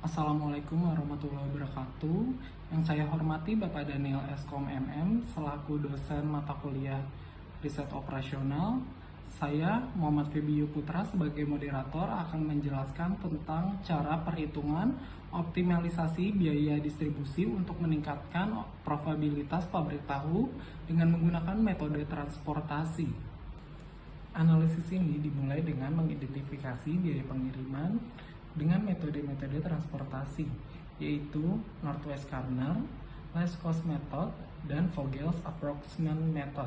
Assalamualaikum warahmatullahi wabarakatuh. Yang saya hormati Bapak Daniel Eskom MM selaku dosen mata kuliah riset operasional. Saya Muhammad Febio Putra sebagai moderator akan menjelaskan tentang cara perhitungan optimalisasi biaya distribusi untuk meningkatkan profitabilitas pabrik tahu dengan menggunakan metode transportasi. Analisis ini dimulai dengan mengidentifikasi biaya pengiriman dengan metode-metode transportasi, yaitu Northwest Corner, Less Cost Method, dan Vogel's Approximate Method.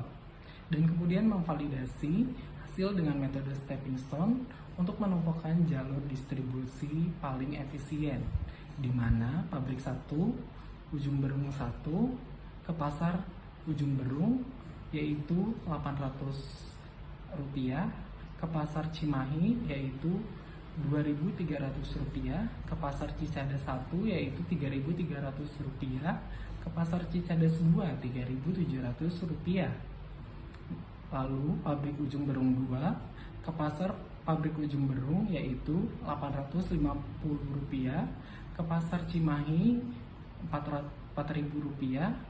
Dan kemudian memvalidasi hasil dengan metode stepping stone untuk menemukan jalur distribusi paling efisien, di mana pabrik 1, Ujung Berung 1, ke pasar Ujung Berung, yaitu Rp800, ke pasar Cimahi yaitu Rp2.300, ke pasar Cicadas 1 yaitu Rp3.300, ke pasar Cicadas 2 Rp3.700. Lalu pabrik Ujung Berung 2 ke pasar pabrik Ujung Berung yaitu Rp850, ke pasar Cimahi Rp4.000,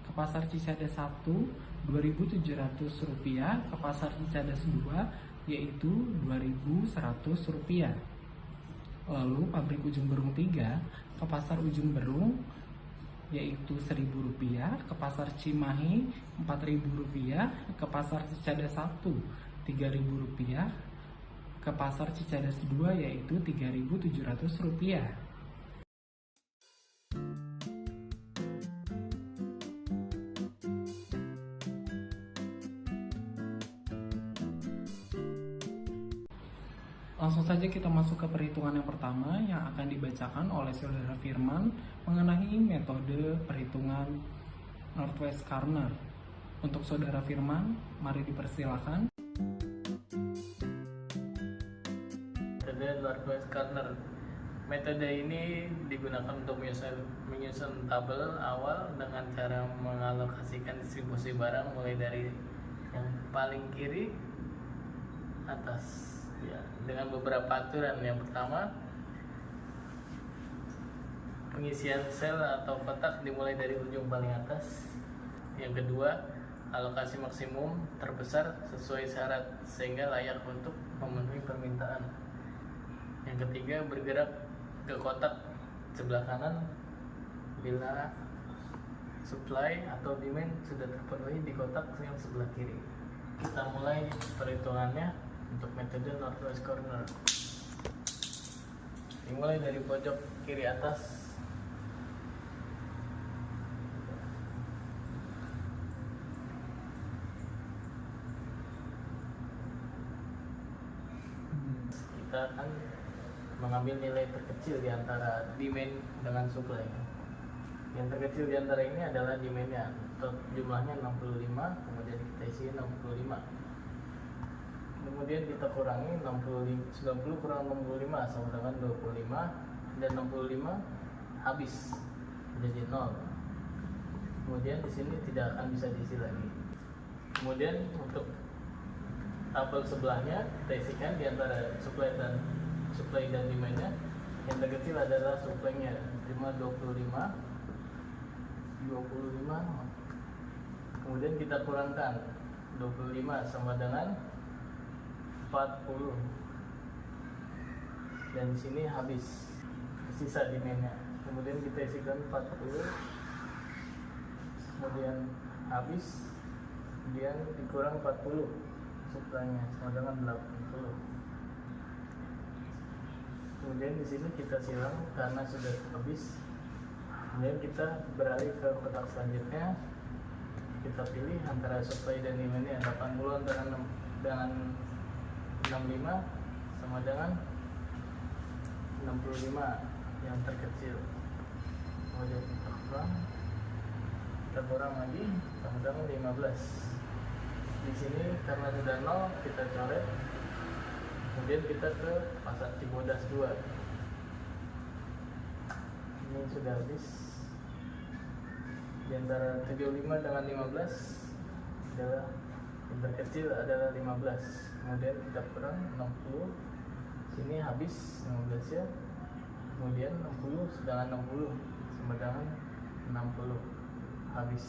ke pasar Cicadas 1 Rp2.700, ke pasar Cicadas 2 yaitu Rp2.100. Lalu pabrik Ujung Berung 3 ke pasar Ujung Berung yaitu Rp1.000, ke pasar Cimahi Rp4.000, ke pasar Cicadas 1 Rp3.000, ke pasar Cicadas 2 yaitu Rp3.700. Langsung saja kita masuk ke perhitungan yang pertama yang akan dibacakan oleh Saudara Firman mengenai metode perhitungan Northwest Corner. Untuk Saudara Firman, mari dipersilakan. Metode Northwest Corner. Metode ini digunakan untuk menyusun tabel awal dengan cara mengalokasikan distribusi barang mulai dari yang paling kiri atas. Ya, dengan beberapa aturan. Yang pertama, pengisian sel atau kotak dimulai dari ujung paling atas. Yang kedua, alokasi maksimum terbesar sesuai syarat sehingga layak untuk memenuhi permintaan. Yang ketiga, bergerak ke kotak sebelah kanan bila supply atau demand sudah terpenuhi di kotak yang sebelah kiri. Kita mulai perhitungannya untuk metode Northwest Corner. Dimulai dari pojok kiri atas. Kita akan mengambil nilai terkecil di antara demand dengan supply. Yang terkecil di antara ini adalah demand-nya. Jumlahnya 65, kemudian kita isi 65. Kemudian kita kurangi 90 kurang 65 sama dengan 25, dan 65 habis menjadi 0. Kemudian di sini tidak akan bisa diisi lagi. Kemudian untuk tabel sebelahnya kita isikan di antara supply dan demand-nya. Yang terkecil adalah supply-nya, cuma 25. Kemudian kita kurangkan 25 sama dengan 40, dan di sini habis sisa demand-nya. Kemudian kita isikan 40, kemudian habis, kemudian dikurang 40 supply-nya sama dengan 80. Kemudian di sini kita silang karena sudah habis. Kemudian kita beralih ke kotak selanjutnya. Kita pilih antara supply dan demand-nya. 80 dengan 65 sama dengan 65 yang terkecil. Kemudian kita kurang lagi sama dengan 15. Di sini karena sudah 0 kita coret. Kemudian kita ke pasar Cibodas 2. Ini sudah habis. Di antara 75 dengan 15 adalah yang terkecil adalah 15. Kemudian kita kurang 60. Sini habis 15 ya. kemudian 60 sedangkan 60 sedangkan 60 habis.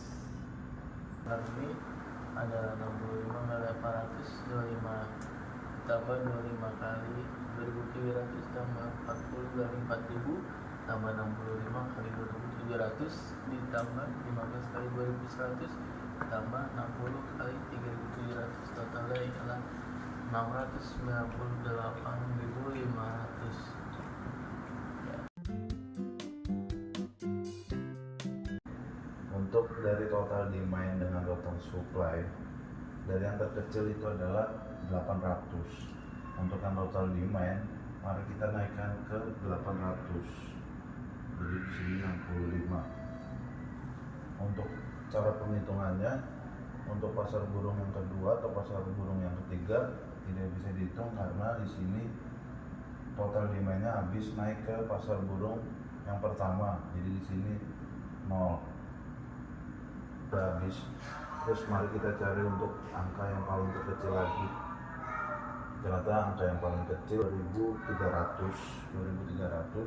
Lalu ini ada 65 kali 800 25 tambah 25 kali 2300 tambah 40 kali 4000 tambah 65 kali 2700 ditambah 15 kali 2100 tambah 60 kali 3700, totalnya ialah 698.500. Untuk dari total demand dengan total supply, dari yang terkecil itu adalah 800. Untuk yang total demand, mari kita naikkan ke 800. Jadi di sini 65. Untuk cara penghitungannya, untuk pasar burung yang kedua atau pasar burung yang ketiga tidak bisa dihitung karena di sini total demandnya habis naik ke pasar burung yang pertama. Jadi di sini 0. Habis. Terus mari kita cari untuk angka yang paling terkecil lagi. Ternyata angka yang paling kecil 2300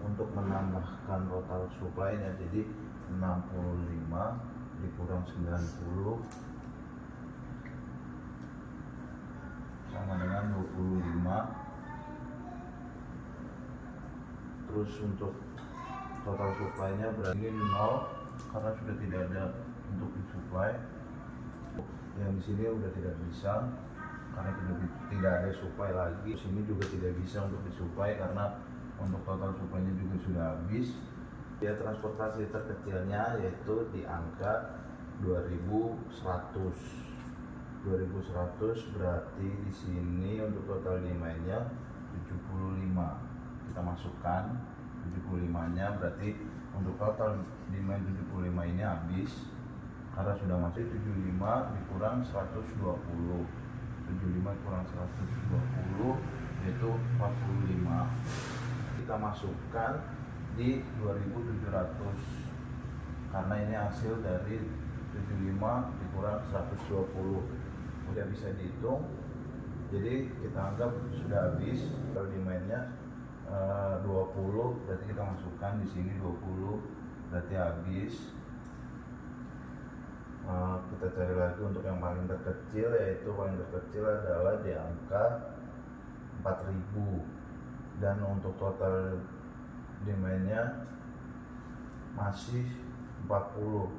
untuk menambahkan total supply-nya. Jadi 65 dikurang 90 sama dengan 25. Terus untuk total supply-nya berarti 0 karena sudah tidak ada untuk disupply. Yang di sini udah tidak bisa karena tidak ada supply lagi. Di sini juga tidak bisa untuk disupply karena untuk total supply-nya juga sudah habis. Biaya transportasi terkecilnya yaitu di angka 2100. 2100 berarti di sini untuk total demand-nya 75. Kita masukkan 75-nya, berarti untuk total demand 75 ini habis karena sudah masuk 75 dikurang 120. 75 kurang 120 yaitu 45. Kita masukkan di 2700 karena ini hasil dari 75 dikurang 120. Udah bisa dihitung, jadi kita anggap sudah habis. Kalau demand-nya 20, berarti kita masukkan di sini 20 berarti habis. Kita cari lagi untuk yang paling terkecil, yaitu paling terkecil adalah di angka 4000 dan untuk total demandnya masih 40,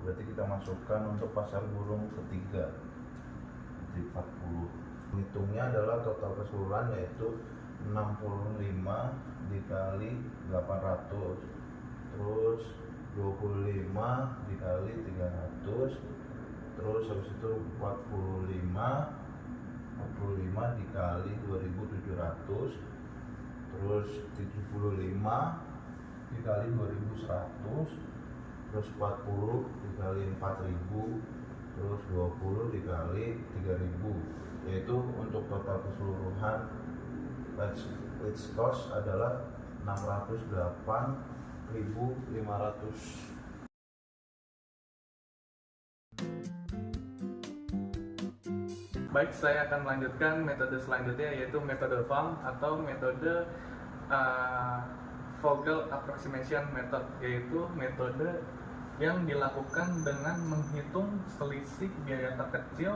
berarti kita masukkan untuk pasar burung ketiga di 40. Hitungnya adalah total keseluruhan yaitu 65 dikali 800 terus 25 dikali 300 terus habis itu 45 dikali 2700 terus 75 dikali 2100 terus 40 dikali 4000 terus 20 dikali 3000, yaitu untuk total keseluruhan leads cost adalah 608.500. Baik, saya akan melanjutkan metode selanjutnya, yaitu metode FAM atau metode Vogel Approximation Method, yaitu metode yang dilakukan dengan menghitung selisih biaya terkecil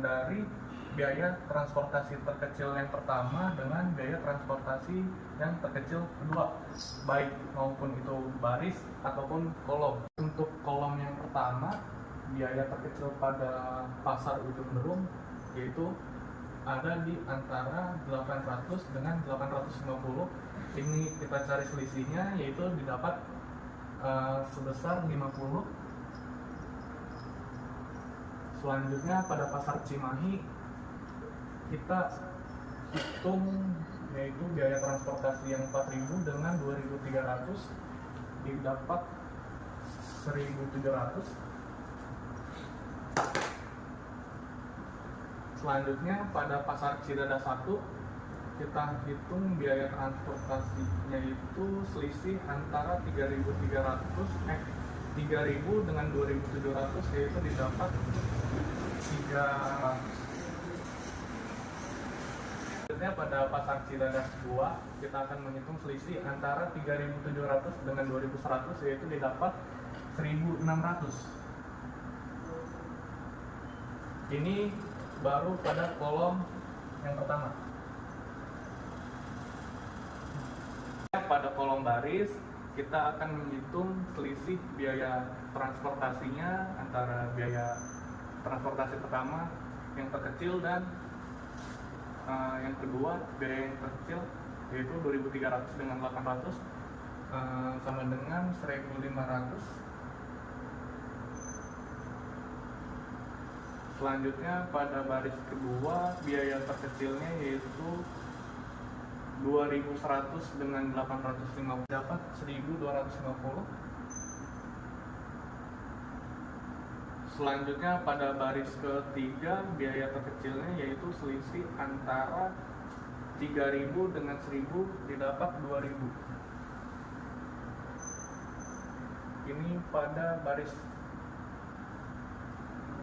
dari biaya transportasi terkecil yang pertama dengan biaya transportasi yang terkecil kedua, baik maupun itu baris ataupun kolom. Untuk kolom yang pertama, biaya terkecil pada pasar ujung berung yaitu ada di antara 800 dengan 850. Ini kita cari selisihnya, yaitu didapat sebesar 50. Selanjutnya pada pasar Cimahi kita hitung, yaitu biaya transportasi yang 4.000 dengan 2.300 didapat 1.700. Selanjutnya pada pasar Cidada 1 kita hitung biaya transportasinya itu selisih antara 3.000 dengan 2.700, yaitu didapat 300. Selanjutnya pada pasar Cidadas 2 kita akan menghitung selisih antara 3.700 dengan 2.100, yaitu didapat 1.600. Ini baru pada kolom yang pertama. Pada kolom baris kita akan menghitung selisih biaya transportasinya antara biaya transportasi pertama yang terkecil dan yang kedua biaya yang terkecil, yaitu 2.300 dengan 800 sama dengan 1.500. Selanjutnya pada baris kedua biaya terkecilnya yaitu 2.100 dengan 850 dapat 1.250. Selanjutnya pada baris ketiga biaya terkecilnya yaitu selisih antara 3.000 dengan 1.000 didapat 2.000. Ini pada baris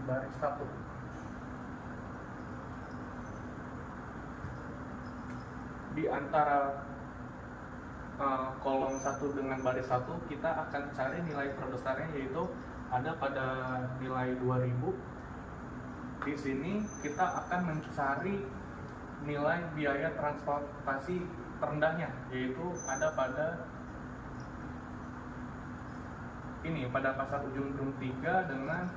1. Di antara kolom 1 dengan baris 1 kita akan cari nilai terbesarnya, yaitu ada pada nilai 2.000. Di sini kita akan mencari nilai biaya transportasi terendahnya, yaitu ada pada ini, pada pasar Ujung Berung 3 dengan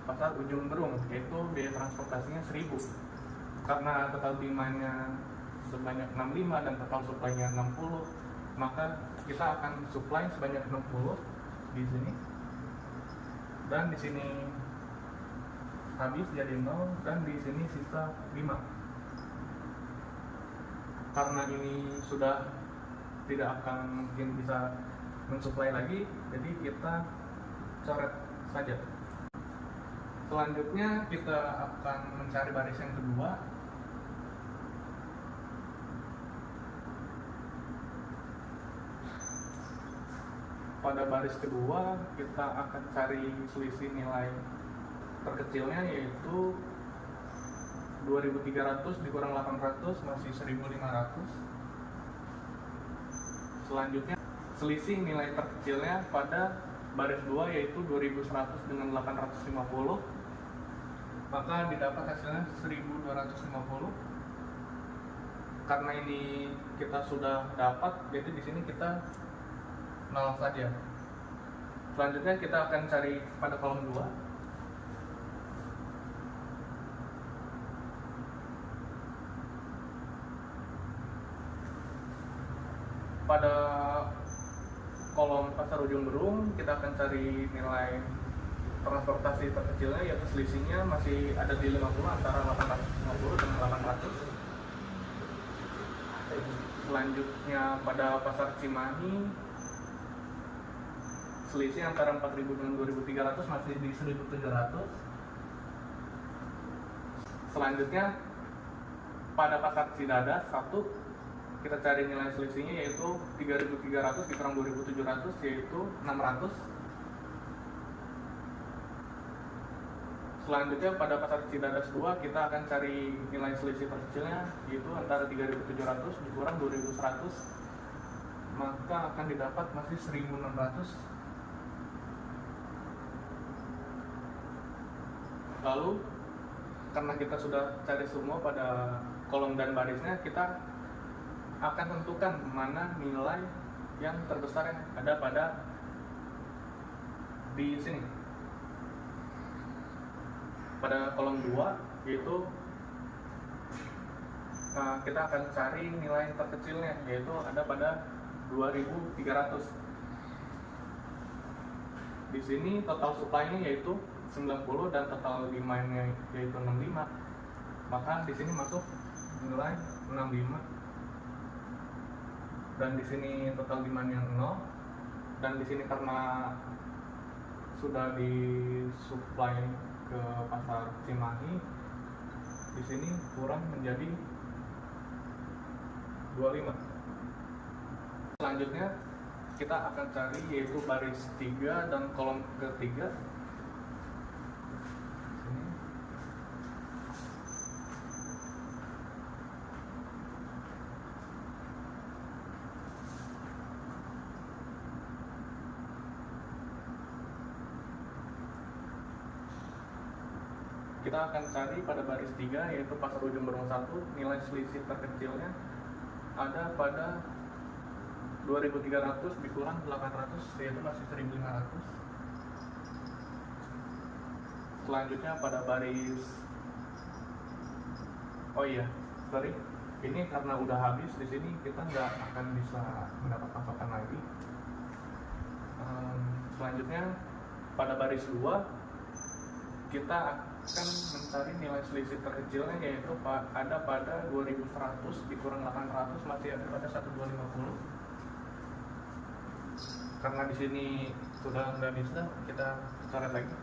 pasar Ujung Berung, yaitu biaya transportasinya 1.000. Karena total demand-nya sebanyak 65 dan total supply-nya 60, maka kita akan supply sebanyak 60 di sini, dan di sini habis jadi 0, dan di sini sisa 5. Karena ini sudah tidak akan mungkin bisa mensuplai lagi, jadi kita coret saja. Selanjutnya kita akan mencari baris yang kedua. Pada baris kedua kita akan cari selisih nilai terkecilnya, yaitu 2.300 dikurang 800 masih 1.500. Selanjutnya selisih nilai terkecilnya pada baris 2 yaitu 2.100 dengan 850, maka didapat hasilnya 1.250. Karena ini kita sudah dapat, jadi di sini kita 0 saja. Selanjutnya kita akan cari pada kolom 2. Pada kolom pasar Ujung Berung kita akan cari nilai transportasi terkecilnya, yaitu selisihnya masih ada di 50 antara 850 dan 800. Selanjutnya pada pasar Cimahi selisih antara 4.000 dengan 2.300 masih di 1.700. Selanjutnya pada pasar Cidadas 1 kita cari nilai selisihnya yaitu 3.300 dikurang 2.700 yaitu 600. Selanjutnya pada pasar Cidadas 2 kita akan cari nilai selisih terkecilnya yaitu antara 3.700 dikurang 2.100, maka akan didapat masih 1.600. Lalu karena kita sudah cari semua pada kolom dan barisnya, kita akan tentukan mana nilai yang terbesar yang ada pada di sini. Pada kolom 2 yaitu kita akan cari nilai terkecilnya, yaitu ada pada 2.300. Di sini total supply-nya yaitu 90 dan total demand-nya yaitu 65, maka di sini masuk nilai 65. Dan di sini total demand-nya 0, dan di sini karena sudah disuplai ke pasar Cimahi, di sini kurang menjadi 25. Selanjutnya kita akan cari yaitu baris 3 dan kolom ketiga. kita akan cari pada baris 3 yaitu pasar ujung berung 1, nilai selisih terkecilnya ada pada 2.300 dikurang 800 yaitu masih 1.500. Selanjutnya pada baris, oh iya, sorry, ini karena udah habis di sini kita nggak akan bisa mendapat patokan lagi. Selanjutnya pada baris 2 kita akan mencari nilai selisih terkecilnya yaitu ada pada 2.100 dikurang 800 masih ada pada 1.250. Karena di sini sudah nggak bisa, kita coret lagi.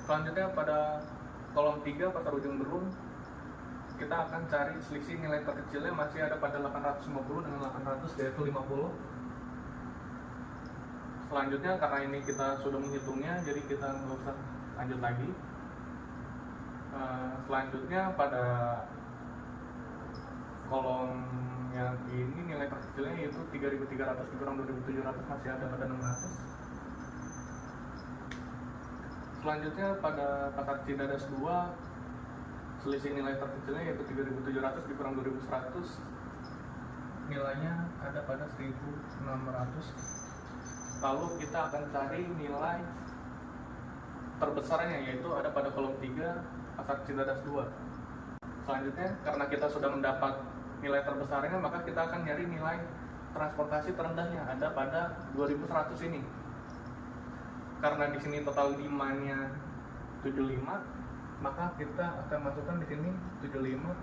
Selanjutnya pada kolom 3 pasar ujung berung kita akan cari selisih nilai terkecilnya masih ada pada 850 dengan 800 yaitu 50. Selanjutnya karena ini kita sudah menghitungnya jadi kita nggak usah lanjut lagi. Selanjutnya pada kolom yang ini nilai terkecilnya yaitu 3.300 dikurang 2.700 masih ada pada 600. Selanjutnya pada pasar Cidadas 2 selisih nilai terkecilnya yaitu 3.700 dikurang 2.100 nilainya ada pada 1.600. Lalu kita akan cari nilai terbesarnya yaitu ada pada kolom 3 pasar Cidadas 2. Selanjutnya karena kita sudah mendapat nilai terbesarnya maka kita akan nyari nilai transportasi terendahnya ada pada 2.100 ini. Karena di sini total demand-nya 75, maka kita akan masukkan di sini 75.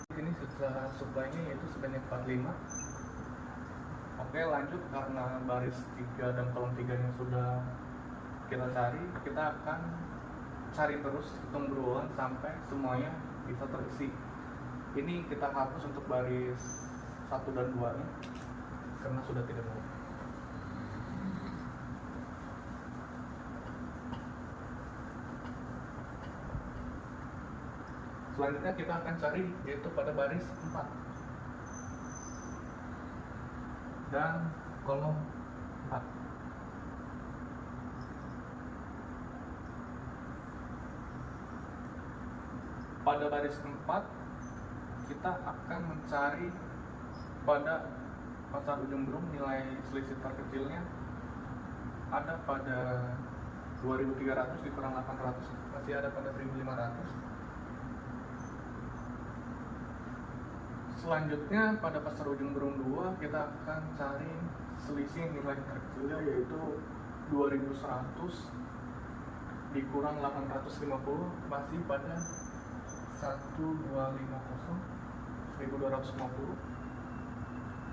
Di sini secara supply-nya yaitu sebanyak 45. Oke, lanjut karena baris 3 dan kolom 3-nya sudah kita cari, kita akan cari terus hitung berulang sampai semuanya bisa terisi. Ini kita hapus untuk baris 1 dan 2-nya karena sudah tidak mau. Selanjutnya kita akan cari yaitu pada baris 4 dan kolom 4. Pada baris 4 kita akan mencari pada pasar ujung berung nilai selisih terkecilnya ada pada 2.300 dikurang 800 masih ada pada 1.500. Selanjutnya pada pasar ujung berung 2 kita akan cari selisih nilai terkecilnya yaitu 2.100 dikurang 850 masih pada 1.250.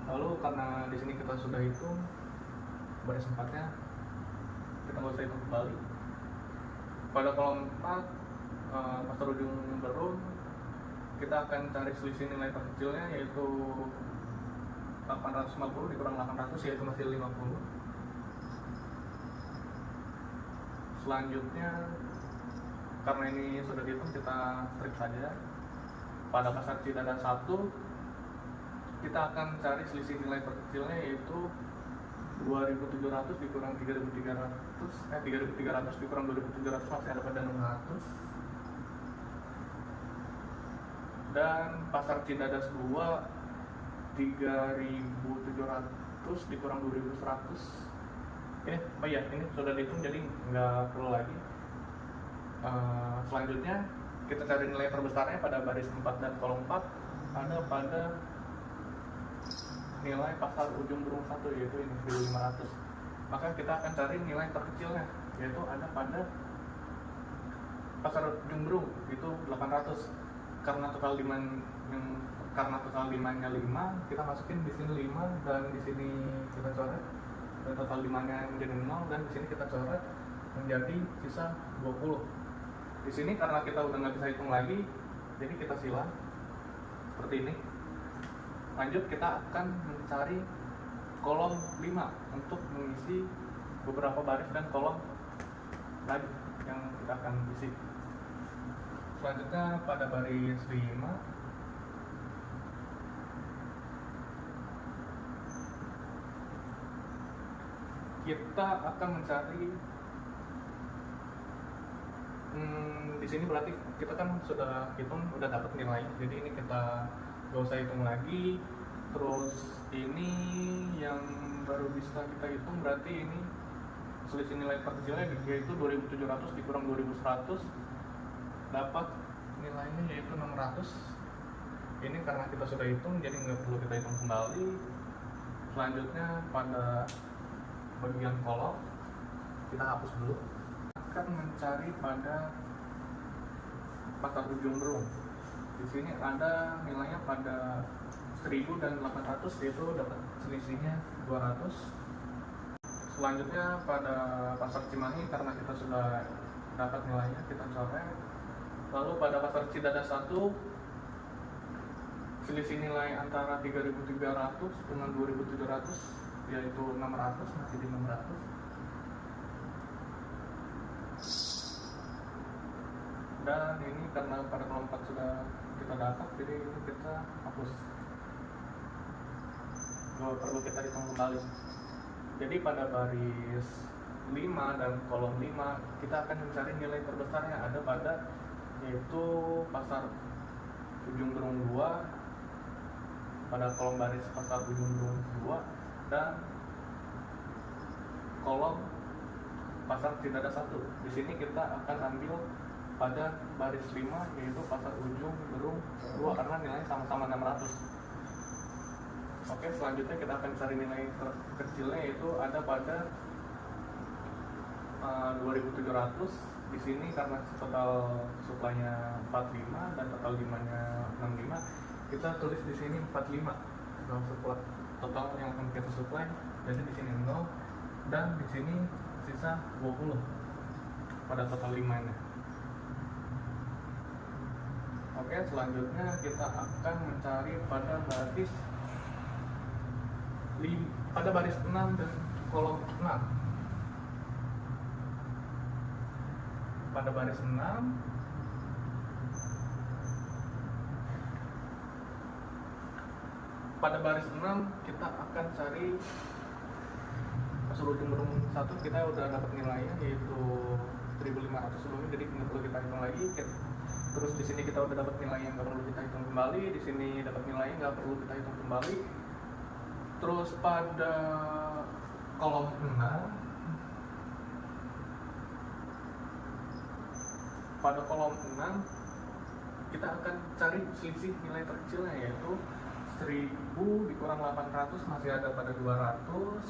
Lalu karena di sini kita sudah hitung baris 4-nya, kita nggak usah hitung kembali. Pada kolom 4 pasar ujung berung kita akan cari selisih nilai terkecilnya yaitu 850 dikurang 800 yaitu masih 50. Selanjutnya karena ini sudah dihitung kita strip saja. Pada pasar Cidadas 1 kita akan cari selisih nilai terkecilnya yaitu 2.700 dikurang 3.300 dikurang 2.700 masih ada pada 600. Dan pasar Cidadas 2 3.700 dikurang 2.100. Oh iya, ini sudah dihitung jadi nggak perlu lagi. Selanjutnya kita cari nilai terbesarnya pada baris 4 dan kolom 4 ada pada nilai pasar ujung berung 1 yaitu ini 1.500. Maka kita akan cari nilai terkecilnya yaitu ada pada pasar ujung berung itu 800. Karena total demand-nya 5, kita masukin di sini 5 dan di sini kita coret. Dan total demand-nya menjadi 0 dan di sini kita coret menjadi sisa 20. Di sini karena kita udah nggak bisa hitung lagi, jadi kita silang seperti ini. Lanjut kita akan mencari kolom 5 untuk mengisi beberapa baris dan kolom tadi yang kita akan isi. Selanjutnya pada baris 5 kita akan mencari di sini berarti kita kan sudah hitung, udah dapat nilai. Jadi ini kita gak usah hitung lagi. Terus ini yang baru bisa kita hitung berarti ini selisih nilai terkecilnya yaitu 2700 dikurang 2100, dapat nilainya yaitu 600. Ini karena kita sudah hitung jadi nggak perlu kita hitung kembali. Selanjutnya pada bagian kolom kita hapus dulu. Akan mencari pada pasar ujung berung. Di sini ada nilainya pada 1000 dan 800, yaitu dapat selisihnya 200. Selanjutnya pada pasar Cimahi karena kita sudah dapat nilainya kita coret. Lalu pada pasar Cidadas 1 selisih nilai antara 3.300 dengan 2.700 yaitu 600, masih di 600. Dan ini karena pada kelompok sudah kita dapat, jadi ini kita hapus, nggak perlu kita hitung kembali. Jadi pada baris 5 dan kolom 5 kita akan mencari nilai terbesarnya ada pada yaitu pasar ujung berung 2 pada kolom baris pasar ujung berung 2 dan kolom pasar Cidadas 1. Di sini kita akan ambil pada baris 5 yaitu pasar ujung berung 2 karena nilainya sama-sama 600. Oke, selanjutnya kita akan cari nilai terkecilnya yaitu ada pada 2700. Di sini karena total supply-nya 45 dan total demand-nya 65, kita tulis di sini 45 total yang akan kita supply. Jadi di sini 0 dan di sini sisa 20 pada total demand-nya. Oke, selanjutnya kita akan mencari pada baris 6 dan kolom 6. Pada baris 6 kita akan cari pasar ujung berung 1. Kita udah dapat nilainya yaitu 1.500 sebelumnya, jadi nggak perlu kita hitung lagi. Terus di sini kita udah dapat nilai yang nggak perlu kita hitung kembali. Di sini dapat nilai yang nggak perlu kita hitung kembali. Terus pada kolom 6 kita akan cari selisih nilai terkecilnya yaitu 1000 dikurang 800 masih ada pada 200.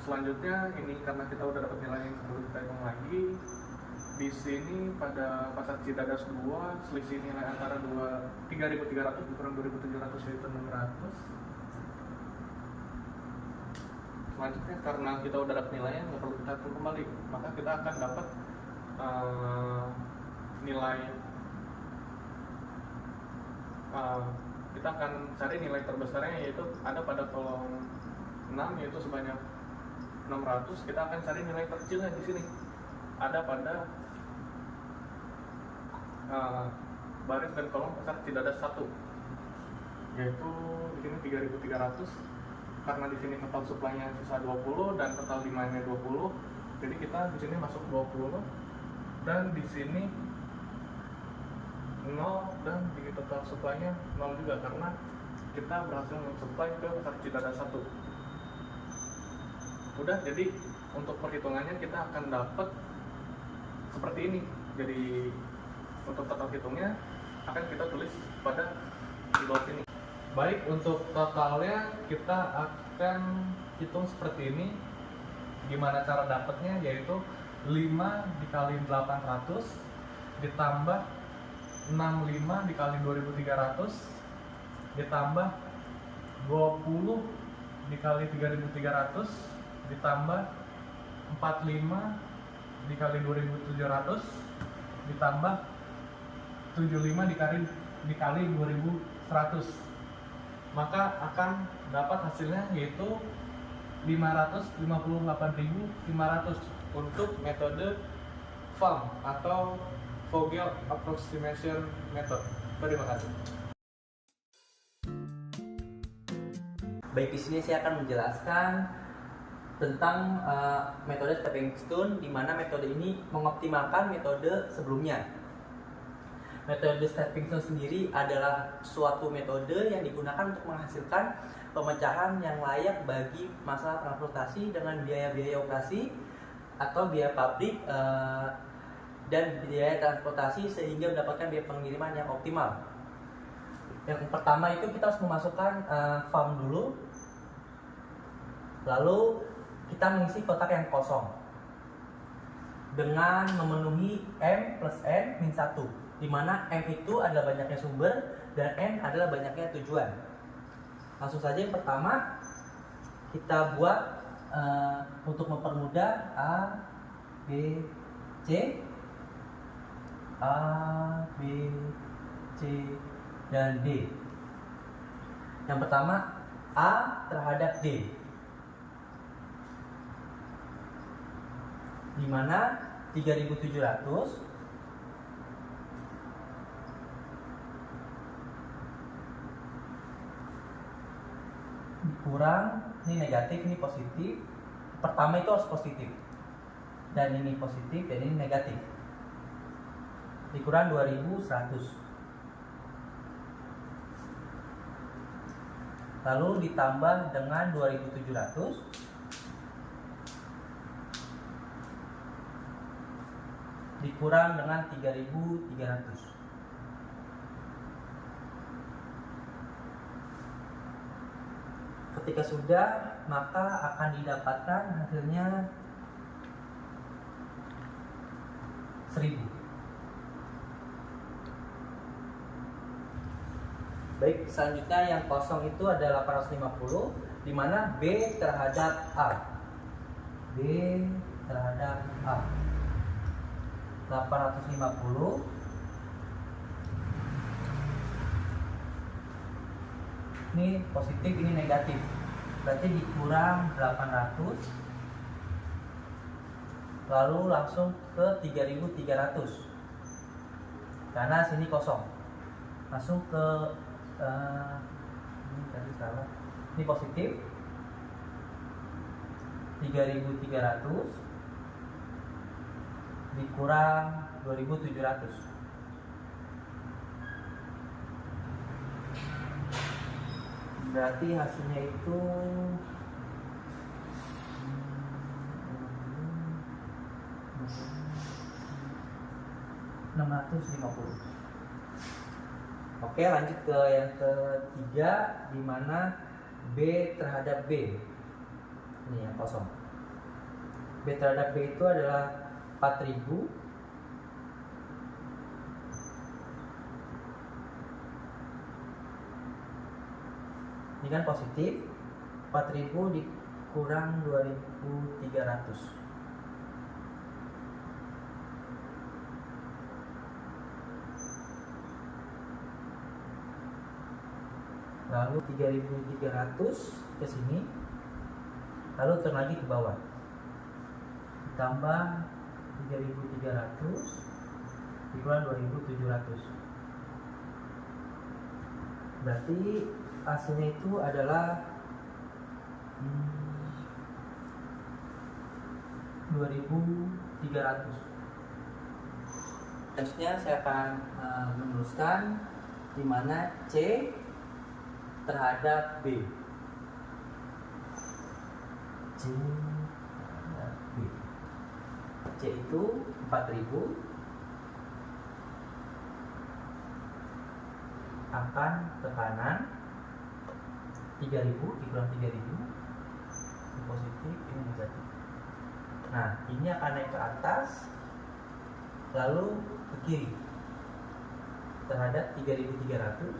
Selanjutnya ini karena kita udah dapat nilai yang perlu kita hitung lagi. Di sini pada pasar Cidadas 2 selisih nilai antara 3.300 dikurang 2.700 yaitu 600. Selanjutnya karena kita udah dapat nilainya nggak perlu kita hitung kembali, maka kita akan dapat kita akan cari nilai terbesarnya yaitu ada pada kolom 6 yaitu sebanyak 600. Kita akan cari nilai terkecilnya di sini ada pada baris dan kolom pasar Cidadas 1 yaitu di sini 3.300 karena di sini total supply-nya sisa 20 dan total demand-nya 20. Jadi kita di sini masuk 20 dan di sini 0 dan di total supply-nya 0 juga karena kita berhasil mensupply ke pasar Cidadas 1. Udah, jadi untuk perhitungannya kita akan dapat seperti ini. Jadi untuk total hitungnya akan kita tulis pada di bawah sini. Baik, untuk totalnya kita akan hitung seperti ini. Gimana cara dapatnya, yaitu 5 dikali 800 ditambah 65 dikali 2300 ditambah 20 dikali 3300 ditambah 45 dikali 2700 ditambah 75 dikali 2100, maka akan dapat hasilnya yaitu 558.500 untuk metode FAM atau Vogel Approximation Method. Terima kasih. Baik, di sini saya akan menjelaskan tentang metode stepping stone, di mana metode ini mengoptimalkan metode sebelumnya. Metode stepping stone sendiri adalah suatu metode yang digunakan untuk menghasilkan pemecahan yang layak bagi masalah transportasi dengan biaya-biaya operasi atau biaya pabrik dan biaya transportasi sehingga mendapatkan biaya pengiriman yang optimal. Yang pertama itu kita harus memasukkan form dulu, lalu kita mengisi kotak yang kosong dengan memenuhi M plus N min 1, di mana M itu adalah banyaknya sumber dan N adalah banyaknya tujuan. Langsung saja yang pertama kita buat untuk mempermudah A, B, C, A, B, C, dan D. Yang pertama A terhadap D, di mana 3.700 kurang, ini negatif, ini positif. Pertama itu harus positif, dan ini positif, dan ini negatif. Dikurang 2.100, lalu ditambah dengan 2.700 dikurang dengan 3.300. Ketika sudah, maka akan didapatkan hasilnya 1.000. Baik, selanjutnya yang kosong itu ada 850, di mana B terhadap A. B terhadap A. 850 ini positif, ini negatif, berarti dikurang 800, lalu langsung ke 3.300 karena sini kosong, langsung ke ini tadi salah, ini positif 3.300 dikurang 2.700, berarti hasilnya itu 650. Oke, lanjut ke yang ketiga, di mana B terhadap B. Ini yang kosong. B terhadap B itu adalah 4.000 ini kan positif, 4.000 dikurang 2.300, lalu 3.300 ke sini, lalu turun lagi ke bawah, ditambah 3.300 dikurang 2.700, berarti hasilnya itu adalah 2.300. Selanjutnya saya akan meneruskan di mana C terhadap B. C terhadap B. C itu 4.000 akan ke kanan, 3.000 dikurang 3.000, ini positif, ini negatif. Nah, ini akan naik ke atas, lalu ke kiri terhadap 3.300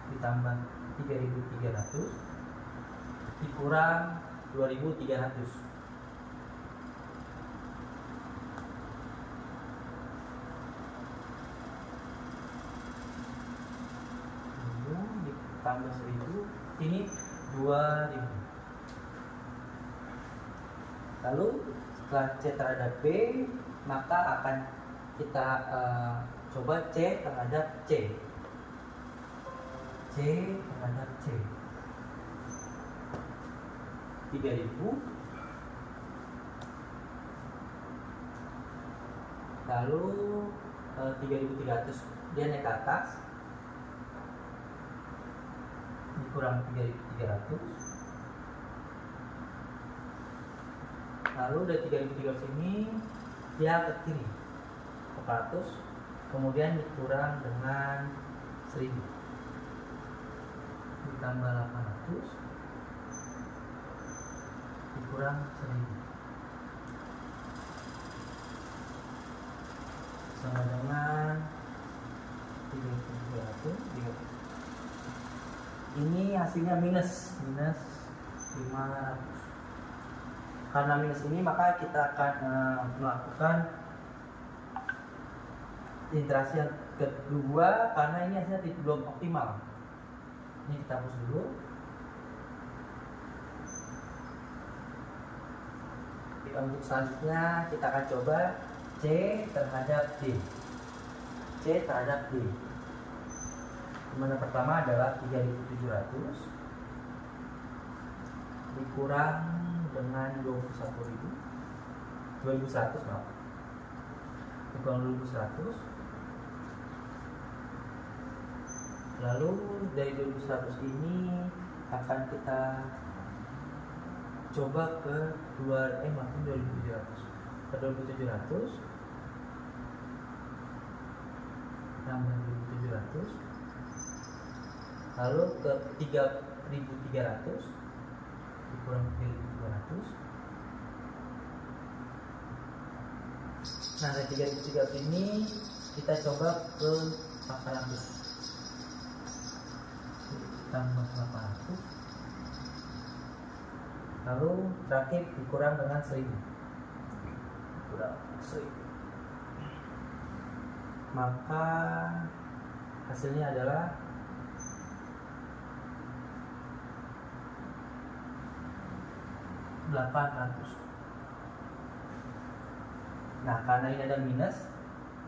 ditambah 3.300 dikurang 2.300. Tambah 1.000, ini 2.000. Lalu setelah C terhadap B, maka akan kita coba C terhadap C. C terhadap C. 3.000 lalu 3.300 dia naik ke atas, dikurang 3.300, lalu dari 3.300 ini dia ke kiri 400, kemudian dikurang dengan 1000 ditambah 800 dikurang 1000 sama dengan 3.300. Ini hasilnya minus 500. Karena minus ini maka kita akan melakukan interaksi yang kedua, karena ini hasilnya belum optimal. Ini kita hapus dulu. Untuk selanjutnya kita akan coba C terhadap D. C terhadap D. Dimana pertama adalah 3.700 dikurang dengan 2100 maaf. Dikurang 2100. Lalu dari 2100 ini akan kita coba ke 2700. Ke 2700 tambah 2700, lalu ke 3.300 dikurang 3.300. Nah, dari 3.300 ini kita coba ke 800 tambah 800, lalu terakhir dikurang dengan 1000 dikurang 1000, maka hasilnya adalah 800. Nah, karena ini ada minus,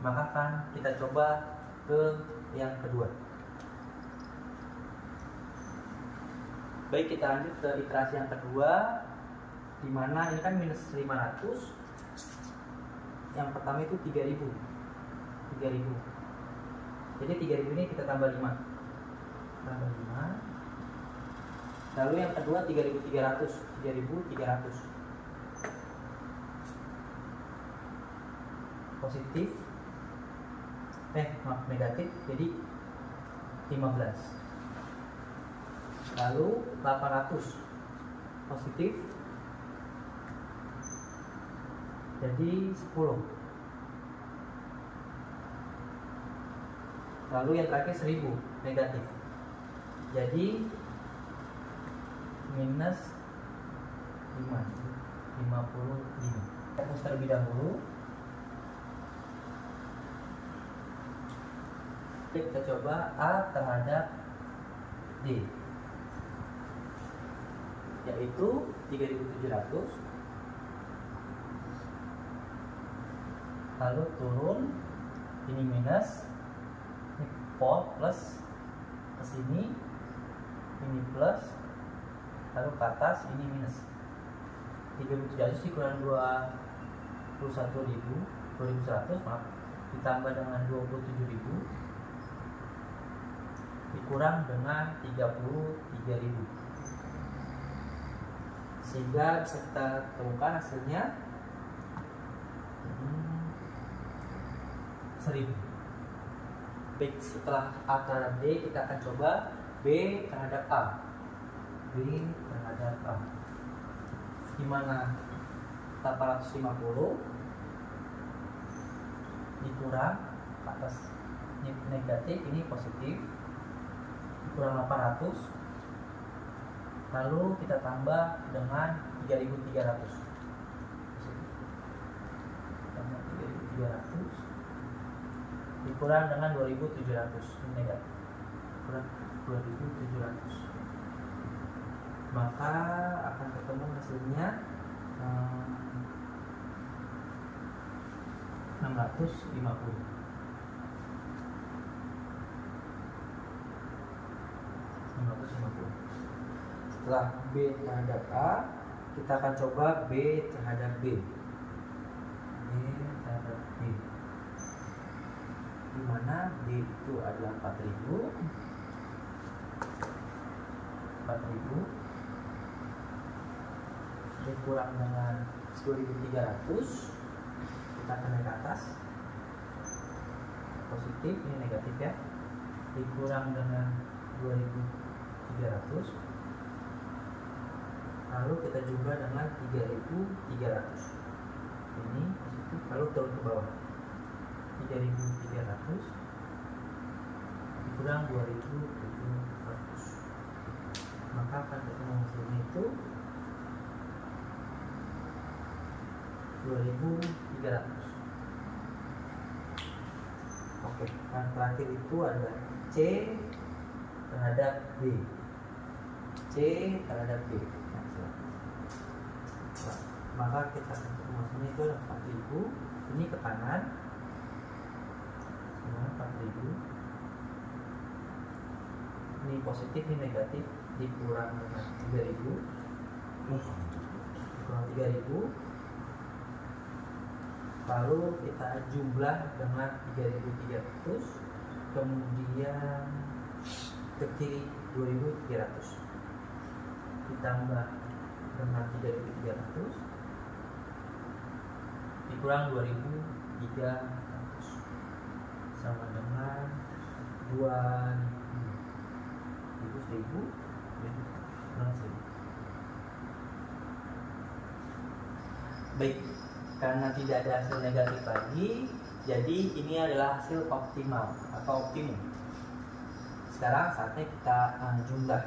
maka kan kita coba ke yang kedua. Baik, kita lanjut ke iterasi yang kedua, di mana ini kan minus 500. Yang pertama itu 3000. Jadi 3000 ini kita tambah 5. Lalu yang kedua 3.300. Positif. Negatif. Jadi 15. Lalu 800 positif. Jadi 10. Lalu yang terakhir 1000 negatif. Jadi minus 55. Kita hapus terlebih dahulu. Kita coba A terhadap D, yaitu 3.700, lalu turun, ini minus, ini plus ke sini, ini plus, lalu ke atas ini minus. 3.700 dikurang 21.100 maaf, ditambah dengan 27.000 dikurang dengan 33.000, sehingga bisa kita temukan hasilnya 1000. Baik, setelah A terhadap D, kita akan coba B terhadap A. Di mana 850 dikurang atas ini negatif, ini positif, dikurang 800, lalu kita tambah dengan 3.300. Tambah 3.300 dikurang dengan 2.700, ini negatif, kurang 2.700, maka akan ketemu hasilnya 650. Setelah B terhadap A, kita akan coba B terhadap B. itu adalah 4.000 dikurang dengan 10.300, kita akan naik ke atas, positif, ini negatif ya, dikurang dengan 2.300, lalu kita jumlah dengan 3.300, ini positif, lalu turun ke bawah, 3.300 dikurang 2.700, maka akan ketemu hasilnya itu 2.300. Oke, yang terakhir itu adalah C terhadap B. C terhadap B. Nah, maka kita akan ketemu hasilnya itu adalah 4.000. Ini ke kanan, 4.000. Ini positif, ini negatif, dikurang dengan 3.000, dikurang 3.000, lalu kita jumlah dengan 3.300, kemudian ke kiri 2.300, ditambah dengan 3.300, dikurang 2.300, sama dengan 2.000, 1.000. Baik, karena tidak ada hasil negatif lagi, jadi ini adalah hasil optimal atau optimum. Sekarang saatnya kita jumlah.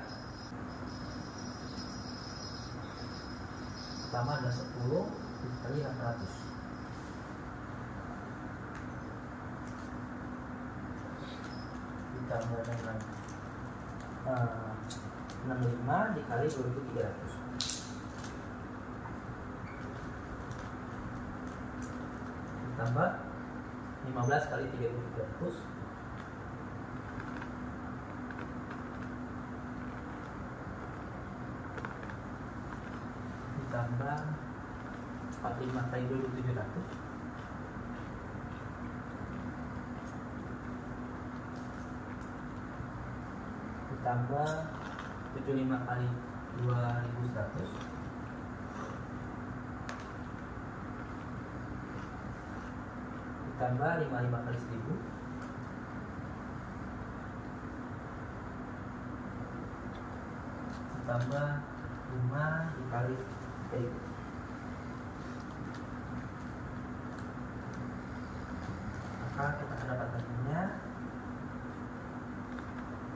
Pertama adalah 10 dikali 600. Ditambah dengan 65 dikali 2.300. Ditambah 15 kali 3.300, ditambah 45 kali 2.700, ditambah 75 kali 2.100, ditambah 55 kali 1.000, ditambah 5 dikali 1.000. Maka kita akan dapat hasilnya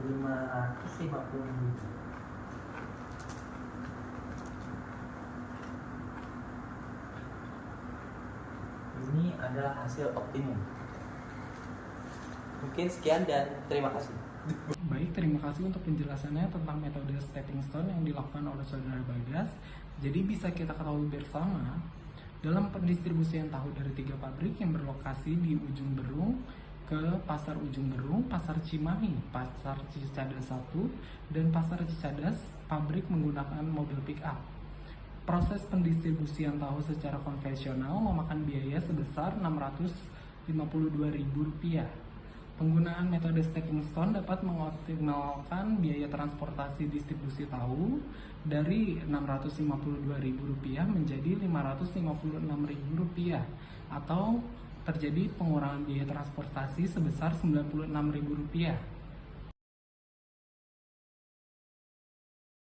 550.000. Ini adalah hasil optimum. Mungkin sekian dan terima kasih. Baik, terima kasih untuk penjelasannya tentang metode stepping stone yang dilakukan oleh saudara Bagas. Jadi bisa kita ketahui bersama, dalam pendistribusian tahu dari 3 pabrik yang berlokasi di Ujung Berung ke Pasar Ujung Berung, Pasar Cimahi, Pasar Cicadas 1, dan Pasar Cicadas, pabrik menggunakan mobil pick up. Proses pendistribusian tahu secara konvensional memakan biaya sebesar Rp652.000. Penggunaan metode stepping stone dapat mengoptimalkan biaya transportasi distribusi tahu dari Rp652.000 menjadi Rp556.000 atau terjadi pengurangan biaya transportasi sebesar Rp96.000.